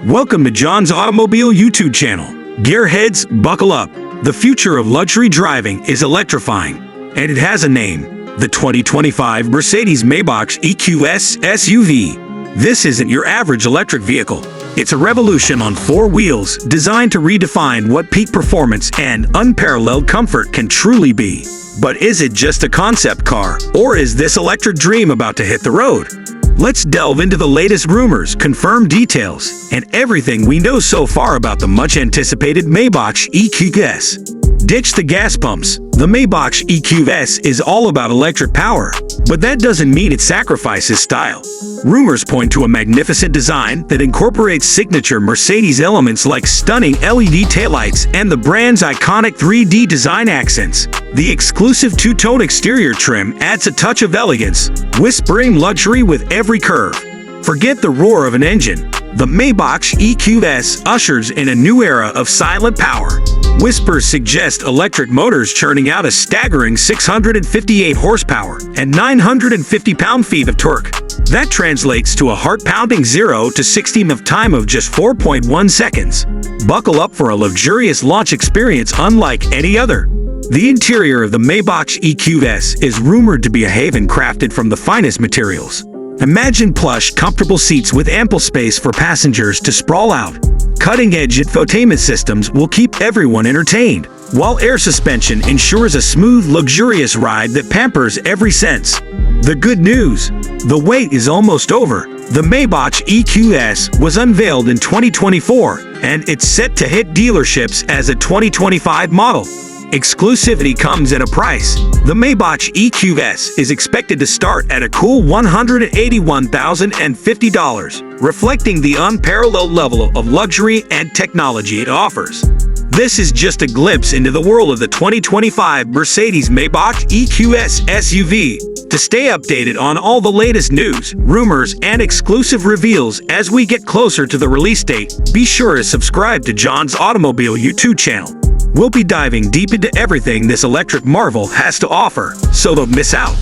Welcome to John's Automobile YouTube channel. Gearheads, buckle up. The future of luxury driving is electrifying, and it has a name: the 2025 Mercedes Maybach EQS SUV. This isn't your average electric vehicle. It's a revolution on four wheels designed to redefine what peak performance and unparalleled comfort can truly be. But is it just a concept car, or is this electric dream about to hit the road? Let's delve into the latest rumors, confirmed details, and everything we know so far about the much-anticipated Maybach EQS. Ditch the gas pumps. The Maybach EQS is all about electric power, but that doesn't mean it sacrifices style. Rumors point to a magnificent design that incorporates signature Mercedes elements like stunning LED taillights and the brand's iconic 3D design accents. The exclusive two-tone exterior trim adds a touch of elegance, whispering luxury with every curve. Forget the roar of an engine. The Maybach EQS ushers in a new era of silent power. Whispers suggest electric motors churning out a staggering 658 horsepower and 950 pound-feet of torque. That translates to a heart-pounding 0 to 60 of time of just 4.1 seconds. Buckle up for a luxurious launch experience unlike any other. The interior of the Maybach EQS is rumored to be a haven crafted from the finest materials. Imagine plush, comfortable seats with ample space for passengers to sprawl out. Cutting-edge infotainment systems will keep everyone entertained, while air suspension ensures a smooth, luxurious ride that pampers every sense. The good news: the wait is almost over. The Maybach EQS was unveiled in 2024, and it's set to hit dealerships as a 2025 model. Exclusivity comes at a price. The Maybach EQS is expected to start at a cool $181,050, reflecting the unparalleled level of luxury and technology it offers. This is just a glimpse into the world of the 2025 Mercedes Maybach EQS SUV. To stay updated on all the latest news, rumors, and exclusive reveals as we get closer to the release date, be sure to subscribe to John's Automobile YouTube channel. We'll be diving deep into everything this electric marvel has to offer, so don't miss out.